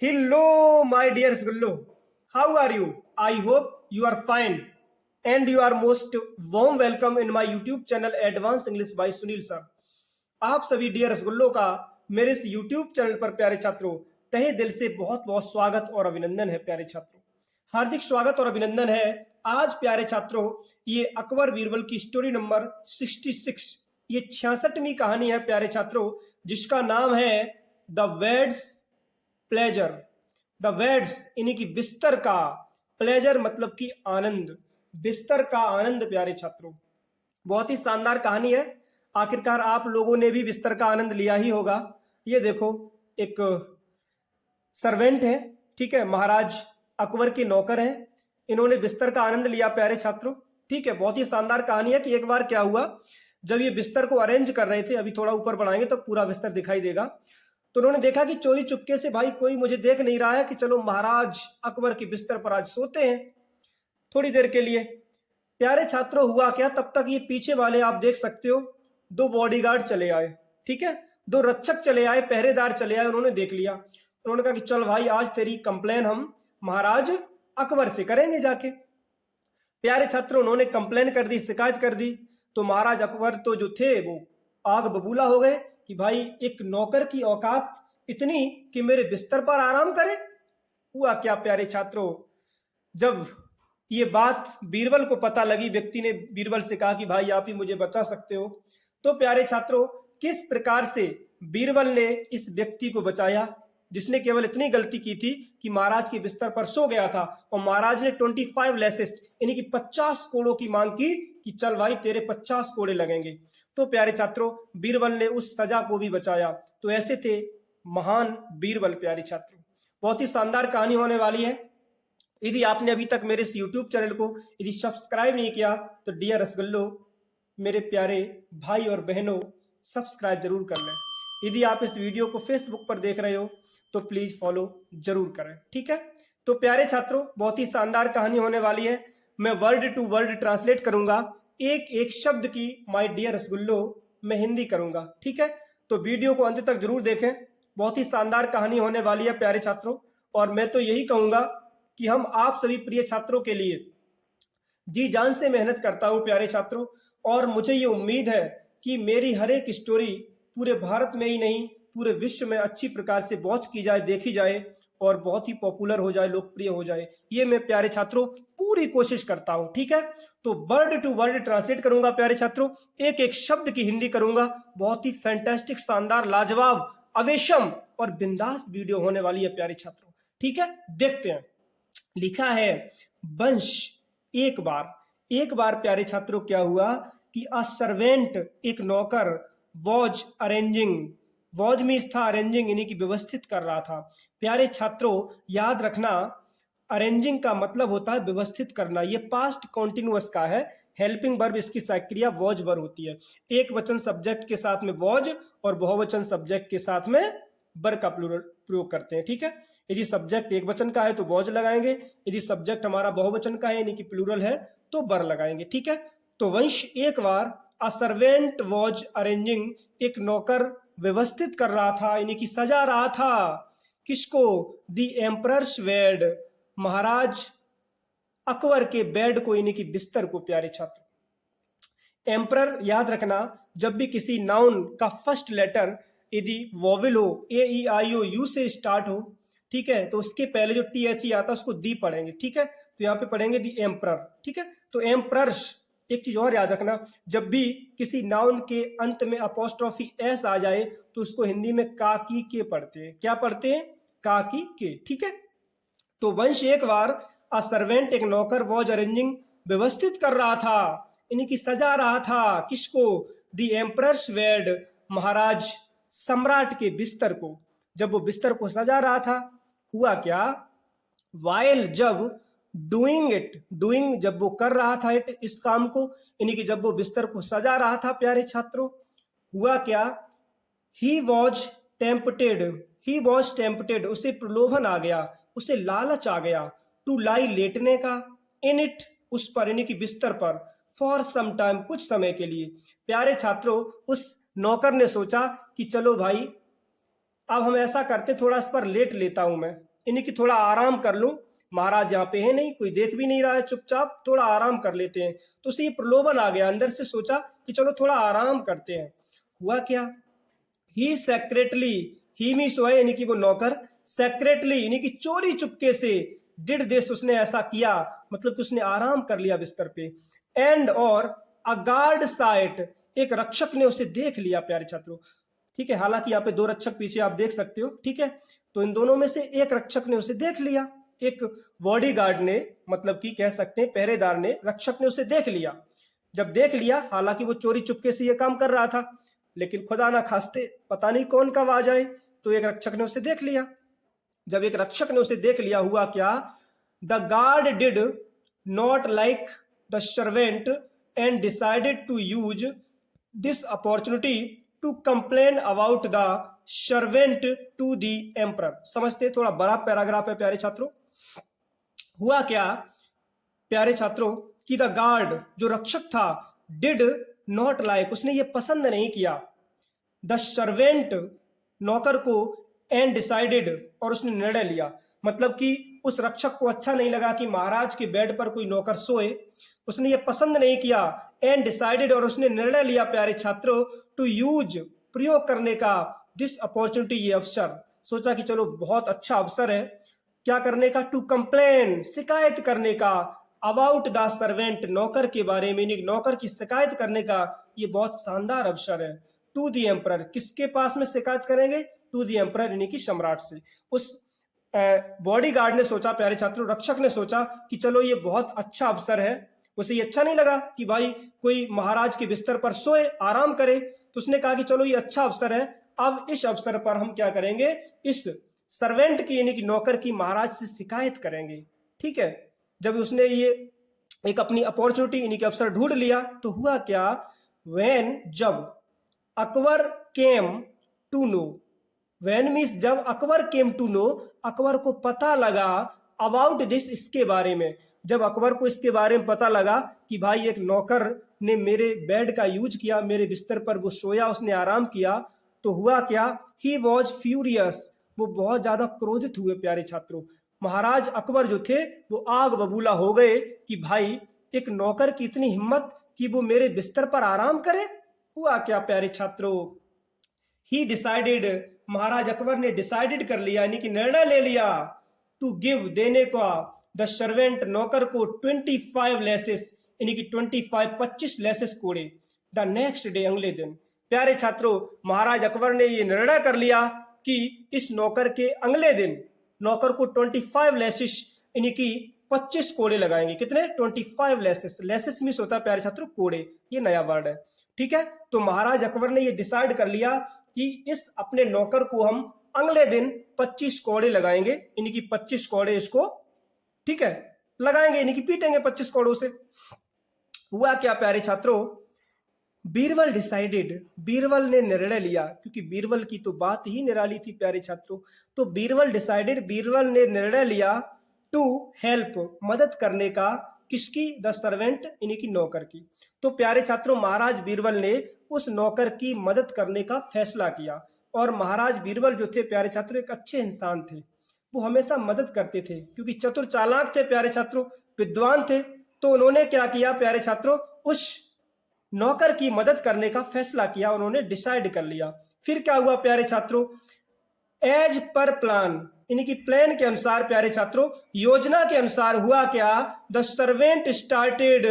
Hello, my dear Sgullo. How are you? I hope you are fine. And you are most warm welcome in my YouTube channel Advanced English by Sunil sir. आप सभी dear रसगुल्लो का मेरे इस YouTube channel पर प्यारे छात्रों तहे दिल से बहुत बहुत स्वागत और अभिनंदन है। प्यारे छात्रों, हार्दिक स्वागत और अभिनंदन है। आज प्यारे छात्रों, ये अकबर बीरबल की स्टोरी नंबर 66, ये 66वीं कहानी है प्यारे छात्रों, जिसका नाम है the weds pleasure. The weds यानी कि बिस्तर का, प्लेजर मतलब कि आनंद, बिस्तर का आनंद। प्यारे छात्रों, बहुत ही शानदार कहानी है। आखिरकार आप लोगों ने भी बिस्तर का आनंद लिया ही होगा। ये देखो, एक सर्वेंट है, ठीक है, महाराज अकबर के नौकर हैं, इन्होंने बिस्तर का आनंद लिया प्यारे छात्रों। ठीक है, बहुत ही शानदार कहानी है कि एक बार क्या हुआ, जब ये बिस्तर को अरेंज कर रहे थे, अभी थोड़ा ऊपर बढ़ाएंगे तो पूरा बिस्तर दिखाई देगा, तो उन्होंने देखा कि चोरी चुपके से भाई कोई मुझे देख नहीं रहा है, कि चलो महाराज अकबर के बिस्तर पर आज सोते हैं थोड़ी देर के लिए। प्यारे छात्रों, हुआ क्या, तब तक ये पीछे वाले आप देख सकते हो, दो बॉडीगार्ड चले आए। ठीक है, दो रक्षक चले आए, पहरेदार चले आए। उन्होंने देख लिया, उन्होंने कहा कि चल भाई, आज तेरी कंप्लेन हम महाराज अकबर से करेंगे जाके। प्यारे छात्रों, उन्होंने कंप्लेन कर दी, शिकायत कर दी। तो महाराज अकबर तो जो थे वो आग बबूला हो गए कि भाई एक नौकर की औकात इतनी कि मेरे बिस्तर पर आराम करे। हुआ क्या प्यारे छात्रों, जब ये बात बीरबल को पता लगी, व्यक्ति ने बीरबल से कहा कि भाई आप ही मुझे बचा सकते हो। तो प्यारे छात्रों, किस प्रकार से बीरबल ने इस व्यक्ति को बचाया, जिसने केवल इतनी गलती की थी कि महाराज के बिस्तर पर सो गया था, और महाराज ने 25 लेसेस यानी कि 50 कोड़ों की मांग की कि चल भाई तेरे 50 कोड़े लगेंगे। तो प्यारे छात्रों, बीरबल ने उस सजा को भी बचाया। तो ऐसे थे महान बीरबल। प्यारे छात्रों, बहुत ही शानदार कहानी होने वाली है। यदि आपने अभी तक मेरे इस YouTube चैनल को यदि सब्सक्राइब नहीं किया तो डियर रसगुल्लो, मेरे प्यारे भाई और बहनों, सब्सक्राइब जरूर कर लें। यदि आप इस वीडियो को फेसबुक पर देख रहे हो तो प्लीज फॉलो जरूर करें। ठीक है, तो प्यारे छात्रों, बहुत ही शानदार कहानी होने वाली है। मैं वर्ड टू वर्ड ट्रांसलेट करूंगा, एक एक शब्द की माय डियर रसगुल्लो मैं हिंदी करूंगा। ठीक है, तो वीडियो को अंत तक जरूर देखें, बहुत ही शानदार कहानी होने वाली है प्यारे छात्रों। और मैं तो यही कहूंगा कि हम आप सभी प्रिय छात्रों के लिए जी जान से मेहनत करता हूं प्यारे छात्रों, और मुझे ये उम्मीद है कि मेरी हर एक स्टोरी पूरे भारत में ही नहीं पूरे विश्व में अच्छी प्रकार से वॉच की जाए, देखी जाए, और बहुत ही पॉपुलर हो जाए, लोकप्रिय हो जाए। ये मैं प्यारे छात्रों पूरी कोशिश करता हूं। ठीक है, तो वर्ड टू वर्ड ट्रांसलेट करूंगा प्यारे छात्रों, एक एक शब्द की हिंदी करूंगा। बहुत ही फैंटास्टिक, शानदार, लाजवाब, अवेशम और बिंदास वीडियो होने वाली है प्यारे छात्रों। ठीक है, देखते हैं। लिखा है वंश। एक बार प्यारे छात्रों क्या हुआ कि अ सर्वेंट, एक नौकर, वॉज अरेंजिंग, वॉज मीन्स था अरेंजिंग यानी कि व्यवस्थित कर रहा था। प्यारे छात्रों, याद रखना, अरेंजिंग का मतलब होता है व्यवस्थित करना। ये पास्ट कॉन्टिन्यूअस का है, हेल्पिंग वर्ब इसकी सहायक क्रिया वॉज वर्ब होती है। एक वचन सब्जेक्ट के साथ में वॉज और बहुवचन सब्जेक्ट के साथ में बर का प्लूरल प्रयोग करते हैं। ठीक है, यदि सब्जेक्ट एक वचन का है तो वॉज लगाएंगे, यदि सब्जेक्ट हमारा बहुवचन का है यानी कि प्लूरल है तो बर लगाएंगे। ठीक है, तो वंश एक बार, अ सर्वेंट वॉज अरेंजिंग, एक नौकर व्यवस्थित कर रहा था यानी कि सजा रहा था। किसको? द एम्परर्स बेड, महाराज अकबर के बेड को यानी कि बिस्तर को। प्यारे छात्र, एम्परर याद रखना, जब भी किसी नाउन का फर्स्ट लेटर यदि वोवेल हो, ए ई आई ओ यू से स्टार्ट हो, ठीक है, तो उसके पहले जो टी एच ई आता है उसको दी पढ़ेंगे। ठीक है, तो यहाँ पे पढ़ेंगे दी एम्परर। ठीक है, तो एम्परर्स। एक चीज और याद रखना, जब भी किसी नाउन के अंत में अपोस्ट्रोफी एस आ जाए तो उसको हिंदी में का की के पढ़ते हैं। क्या पढ़ते हैं? का की के। ठीक है, तो वंश एक बार, अ सर्वेंट एक नौकर, वॉज अरेंजिंग व्यवस्थित कर रहा था यानी कि सजा रहा था। किसको? द एम्परर्स बेड, महाराज सम्राट के बिस्तर को। जब वो बिस्तर को सजा रहा था, हुआ क्या, वाइल जब, डूइंग इट, डूइंग जब वो कर रहा था इट, इस काम को, यानी कि जब वो बिस्तर को सजा रहा था प्यारे छात्रों, हुआ क्या, he was tempted, he was tempted, उसे प्रलोभन आ गया, उसे लालच आ गया, टू लाई लेटने का, इन इट, उस पर यानी कि बिस्तर पर, फॉर सम टाइम, कुछ समय के लिए। प्यारे छात्रों, उस नौकर ने सोचा कि चलो भाई अब हम ऐसा करते, थोड़ा इस पर लेट लेता हूं मैं, यानी कि थोड़ा आराम कर लूं। महाराज यहाँ पे है नहीं, कोई देख भी नहीं रहा है, चुपचाप थोड़ा आराम कर लेते हैं। तो उसे ये प्रलोभन आ गया, अंदर से सोचा कि चलो थोड़ा आराम करते हैं। हुआ क्या, ही सेक्रेटली, ही मीन्स है यानी कि वो नौकर, सेक्रेटली यानी कि चोरी चुपके से, डिड दिस उसने ऐसा किया, मतलब कि उसने आराम कर लिया बिस्तर पे। एंड और अ गार्ड साइट, एक रक्षक ने उसे देख लिया प्यारे छात्रों। ठीक है, हालांकि यहाँ पे दो रक्षक पीछे आप देख सकते हो। ठीक है, तो इन दोनों में से एक रक्षक ने उसे देख लिया, एक बॉडीगार्ड ने, मतलब कि कह सकते हैं पहरेदार ने, रक्षक ने उसे देख लिया। जब देख लिया, हालांकि वो चोरी चुपके से ये काम कर रहा था, लेकिन खुदा ना खास्ते पता नहीं कौन कब आ जाए, तो एक रक्षक ने उसे देख लिया। जब एक रक्षक ने उसे देख लिया, हुआ क्या, the guard did not like the servant and decided to use this opportunity to complain about the servant to the emperor. समझते, थोड़ा बड़ा पैराग्राफ है प्यारे छात्रों। हुआ क्या प्यारे छात्रों कि द गार्ड, जो रक्षक था, डिड नॉट लाइक, उसने ये पसंद नहीं किया, द सर्वेंट, नौकर को, एंड डिसाइडेड, और उसने निर्णय लिया। मतलब कि उस रक्षक को अच्छा नहीं लगा कि महाराज के बेड पर कोई नौकर सोए, उसने ये पसंद नहीं किया। एंड डिसाइडेड, और उसने निर्णय लिया प्यारे छात्रों, टू यूज, प्रयोग करने का, दिस अपॉर्चुनिटी, ये अवसर, सोचा कि चलो बहुत अच्छा अवसर है, क्या करने का, टू कंप्लेन, शिकायत करने का, अबाउट द सर्वेंट, नौकर के बारे में, नौकर की शिकायत करने का ये बहुत शानदार अवसर है। टू द एम्परर, किसके पास में शिकायत करेंगे, टू द एम्परर यानी कि सम्राट से। उस बॉडीगार्ड ने सोचा प्यारे छात्रों, रक्षक ने सोचा कि चलो ये बहुत अच्छा अवसर है। उसे ये अच्छा नहीं लगा कि भाई कोई महाराज के बिस्तर पर सोए, आराम करे, तो उसने कहा कि चलो ये अच्छा अवसर है, अब इस अवसर पर हम क्या करेंगे, इस सर्वेंट की यानी कि नौकर की महाराज से शिकायत करेंगे। ठीक है, जब उसने ये एक अपनी अपॉर्चुनिटी यानी कि अवसर ढूंढ लिया, तो हुआ क्या, व्हेन, जब, Akbar came to know, when means जब, Akbar came to know, Akbar को पता लगा, अबाउट दिस, इसके बारे में, जब अकबर को इसके बारे में पता लगा कि भाई एक नौकर ने मेरे बेड का यूज किया, मेरे बिस्तर पर वो सोया, उसने आराम किया, तो हुआ क्या, ही वॉज फ्यूरियस, वो बहुत ज्यादा क्रोधित हुए प्यारे छात्रों। महाराज अकबर जो थे वो आग बबूला हो गए कि भाई एक नौकर की इतनी हिम्मत कि वो मेरे बिस्तर पर आराम करे। हुआ क्या प्यारे छात्रों, ही डिसाइडेड, महाराज अकबर ने डिसाइडेड कर लिया यानी कि निर्णय ले लिया, टू गिव, देने का, द सर्वेंट, नौकर को 25 लेसेस यानी कि 25 लेसेस कोड़े, द नेक्स्ट डे, अगले दिन। प्यारे छात्रों, महाराज अकबर ने ये निर्णय कर लिया कि इस नौकर के अगले दिन नौकर को 25 लेसेस यानी कि 25 कोड़े लगाएंगे। कितने, 25 लेसेस, लेसेस मीन्स होता है प्यारे छात्रों कोड़े, ये नया वर्ड है। ठीक है, तो महाराज अकबर ने ये डिसाइड कर लिया कि इस अपने नौकर को हम अगले दिन 25 कोड़े लगाएंगे, यानी कि 25 कोड़े इसको, ठीक है, लगाएंगे, यानी कि पीटेंगे 25 कोड़ों से। हुआ क्या प्यारे छात्रों, बीरबल डिसाइडेड, बीरबल ने निर्णय लिया, क्योंकि बीरबल की तो बात ही निराली थी प्यारे छात्रों, तो बीरबल डिसाइडेड, बीरबल ने निर्णय लिया, टू हेल्प, मदद करने का, किसकी, द सर्वेंट यानी कि नौकर की। तो प्यारे छात्रों, महाराज बीरबल ने उस नौकर की मदद करने का फैसला किया। और महाराज बीरबल जो थे प्यारे छात्रों, एक अच्छे इंसान थे, वो हमेशा मदद करते थे, क्योंकि चतुर चालाक थे प्यारे छात्रों, विद्वान थे। तो उन्होंने क्या किया प्यारे छात्रों, उस नौकर की मदद करने का फैसला किया, उन्होंने डिसाइड कर लिया। फिर क्या हुआ प्यारे छात्रों, एज पर प्लान यानी कि प्लान के अनुसार प्यारे छात्रों, योजना के अनुसार हुआ क्या, the servant started,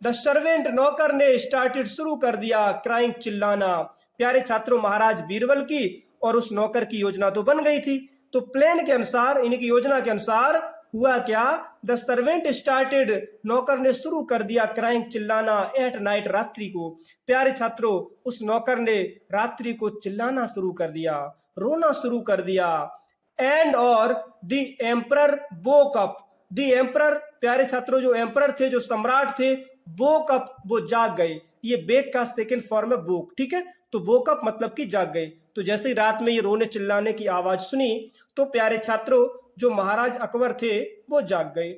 the servant, नौकर ने स्टार्टेड, शुरू कर दिया, क्राइंग, चिल्लाना। प्यारे छात्रों, महाराज बीरबल की और उस नौकर की योजना तो बन गई थी, तो प्लान के अनुसार यानी कि योजना के अनुसार हुआ क्या, द सर्वेंट स्टार्टेड, नौकर ने शुरू कर दिया, क्राइंग, चिल्लाना, एट नाइट, रात्रि को। प्यारे छात्रों, उस नौकर ने रात्रि को चिल्लाना शुरू कर दिया, रोना शुरू कर दिया। एंड और the emperor woke up, the emperor, प्यारे छात्रों, जो एम्परर थे, जो सम्राट थे, वोक अप, वो जाग गए। ये बेक का सेकंड फॉर्म है वोक, ठीक है, तो वोक अप मतलब कि जाग गए। तो जैसे ही रात में ये रोने चिल्लाने की आवाज सुनी, तो प्यारे छात्रों, जो महाराज अकबर थे वो जाग गए।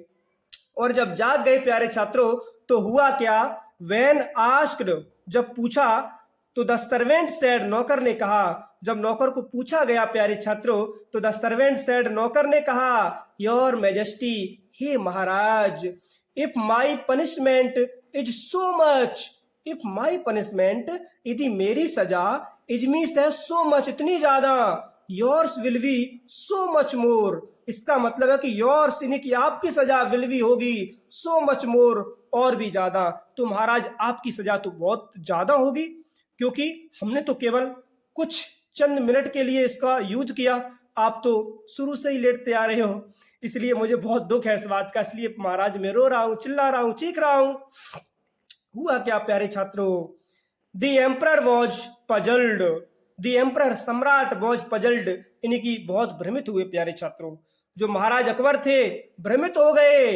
और जब जाग गए प्यारे छात्रों, तो हुआ क्या, व्हेन आस्क्ड, जब पूछा, तो द सर्वेंट सेड, नौकर ने कहा, जब नौकर को पूछा गया प्यारे छात्रों, तो द सर्वेंट सेड, नौकर ने कहा, योर मैजेस्टी, हे महाराज, if my punishment is so much, if my punishment, यदि मेरी सजा, इज मीन्स है सो मच, इतनी ज्यादा, yours will be so much more, इसका मतलब है कि योर्स यानी कि आपकी सजा, विल बी होगी, सो मच मोर, और भी ज्यादा। तो महाराज आपकी सजा तो बहुत ज्यादा होगी, क्योंकि हमने तो केवल कुछ चंद मिनट के लिए इसका यूज किया, आप तो शुरू से ही लेटते आ रहे हो, इसलिए मुझे बहुत दुख है इस बात का, इसलिए महाराज मैं रो रहा हूं, चिल्ला रहा हूं, चीख रहा हूं। हुआ क्या प्यारे छात्रों, the emperor was puzzled, the emperor सम्राट वॉज पजल्ड, यानी कि बहुत भ्रमित हुए प्यारे छात्रों, जो महाराज अकबर थे भ्रमित हो गए।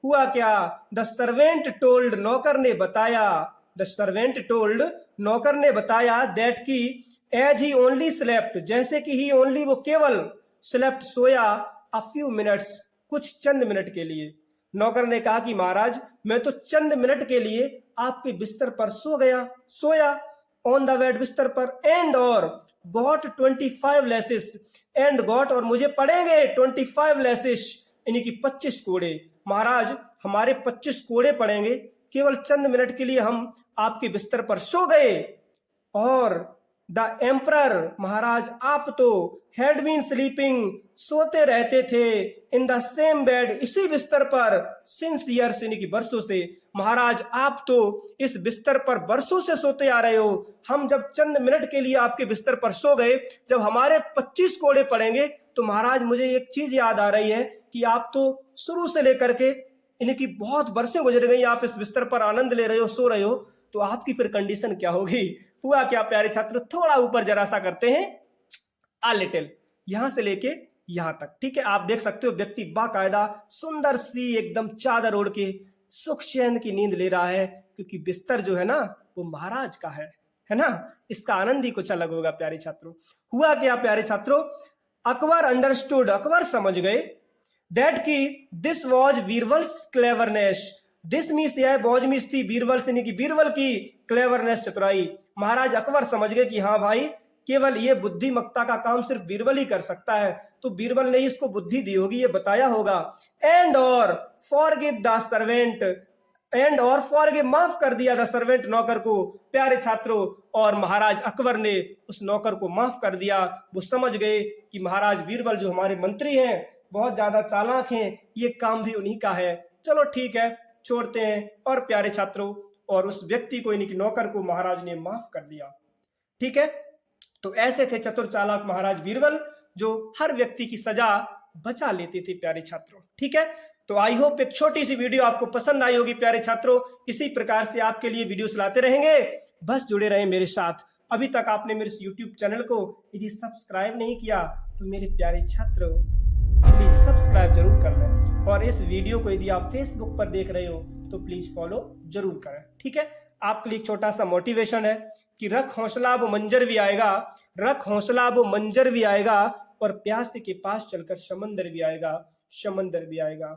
हुआ क्या, द सर्वेंट टोल्ड, नौकर ने बताया, द सर्वेंट टोल्ड, नौकर ने बताया, दैट की एज ही ओनली स्लेप्ट, जैसे कि ही ओनली, वो केवल, slept soya, a few minutes, कुछ चंद मिनट के लिए। नौकर ने कहा कि महाराज मैं तो चंद मिनट के लिए आपके बिस्तर पर सो गया, सोया, ऑन द बेड, बिस्तर पर, एंड और गॉट 25 लेसेस, एंड गॉट, और मुझे पड़ेंगे 25 लेसेस, यानी कि 25 कोड़े। महाराज हमारे 25 कोड़े पड़ेंगे, केवल चंद मिनट के लिए हम आपके बिस्तर पर सो गए। और द एम्परर, महाराज आप तो हैड बीन स्लीपिंग, सोते रहते थे, इन द सेम बेड, इसी बिस्तर पर, सिंस ईयर्स, यानी कि बरसों से। महाराज आप तो इस बिस्तर पर बरसों से सोते आ रहे हो, हम जब चंद मिनट के लिए आपके बिस्तर पर सो गए, जब हमारे 25 कोड़े पड़ेंगे, तो महाराज मुझे एक चीज याद आ रही है कि आप तो शुरू से लेकर के, यानी कि बहुत बरसें गुजर गई, आप इस बिस्तर पर आनंद ले रहे हो, सो रहे हो, तो आपकी फिर कंडीशन क्या होगी। हुआ क्या प्यारे छात्र, थोड़ा ऊपर जरा सा करते हैं, आ लिटिल, यहां से लेके यहां तक, ठीक है। आप देख सकते हो व्यक्ति बाकायदा सुंदर सी एकदम चादर ओढ़ के सुख चैन की नींद ले रहा है, क्योंकि बिस्तर जो है ना वो महाराज का है ना, इसका आनंद ही कुछ अलग होगा प्यारे छात्रों। हुआ क्या प्यारे छात्रों, अकबर अंडरस्टूड, अकबर समझ गए, दैट की this was Birbal's cleverness, this means यह, बॉज मीन्स थी, बीरबल यानी कि बीरबल की क्लेवरनेस, चतुराई। महाराज अकबर समझ गए कि हाँ भाई, केवल ये बुद्धिमत्ता का काम सिर्फ बीरबल ही कर सकता है, तो बीरबल ने इसको बुद्धि दी होगी, ये बताया होगा। एंड और फॉरगिव द सर्वेंट, एंड और फॉरगिव, माफ कर दिया, द सर्वेंट, नौकर को, प्यारे छात्रों। और महाराज अकबर ने उस नौकर को माफ कर दिया, वो समझ गए कि महाराज बीरबल जो हमारे मंत्री हैं बहुत ज्यादा चालाक हैं, ये काम भी उन्हीं का है, चलो ठीक है छोड़ते हैं। और प्यारे छात्रों, और उस व्यक्ति को, यानी कि नौकर को, महाराज ने माफ कर दिया, ठीक है। तो ऐसे थे चतुर चालाक महाराज बीरबल, जो हर व्यक्ति की सजा बचा लेते थे प्यारे छात्रों, ठीक है। तो आई होप एक छोटी सी वीडियो आपको पसंद आई होगी प्यारे छात्रों, इसी प्रकार से आपके लिए वीडियोस लाते रहेंगे, बस जुड़े रहें मेरे साथ। अभी तक आपने मेरे YouTube चैनल को यदि सब्सक्राइब नहीं किया, तो मेरे प्यारे छात्रों प्लीज सब्सक्राइब जरूर कर लें, और इस वीडियो को यदि आप फेसबुक पर देख रहे हो तो प्लीज फॉलो जरूर करें, ठीक है। आपके लिए एक छोटा सा मोटिवेशन है कि रख हौसला वो मंजर भी आएगा, रख हौसला वो मंजर भी आएगा, और प्यासे के पास चलकर समंदर भी आएगा, समंदर भी आएगा।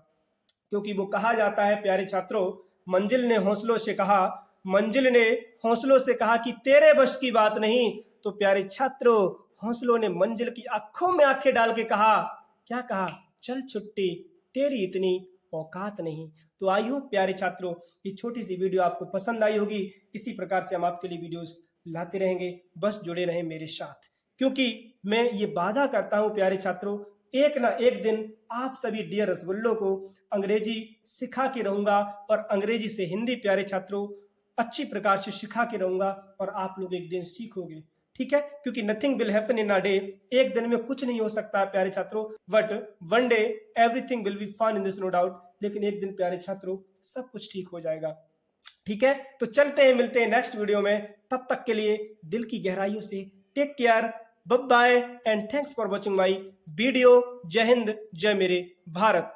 क्योंकि वो कहा जाता है प्यारे छात्रों, मंजिल ने हौसलों से कहा, मंजिल ने हौसलों से कहा कि तेरे बस की बात नहीं, तो प्यारे छात्रों हौसलों ने मंजिल की आंखों में आंखें डाल के कहा, क्या कहा, चल छुट्टी, तेरी इतनी औकात नहीं। तो आई होप प्यारे छात्रों ये छोटी सी वीडियो आपको पसंद आई होगी, इसी प्रकार से हम आपके लिए वीडियोस लाते रहेंगे, बस जुड़े रहें मेरे साथ, क्योंकि मैं ये वादा करता हूं प्यारे छात्रों, एक ना एक दिन आप सभी डियर रसगुल्लों को अंग्रेजी सिखा के रहूंगा, और अंग्रेजी से हिंदी प्यारे छात्रों अच्छी प्रकार से सिखा के रहूंगा, और आप लोग एक दिन सीखोगे, ठीक है। क्योंकि nothing will happen in a day, एक दिन में कुछ नहीं हो सकता है प्यारे छात्रों, but one day everything will be fun in this, no doubt. लेकिन एक दिन प्यारे छात्रों सब कुछ ठीक हो जाएगा, ठीक है। तो चलते हैं, मिलते हैं नेक्स्ट वीडियो में, तब तक के लिए दिल की गहराइयों से take care, bye bye, and thanks for watching my video. जय हिंद, जय मेरे भारत।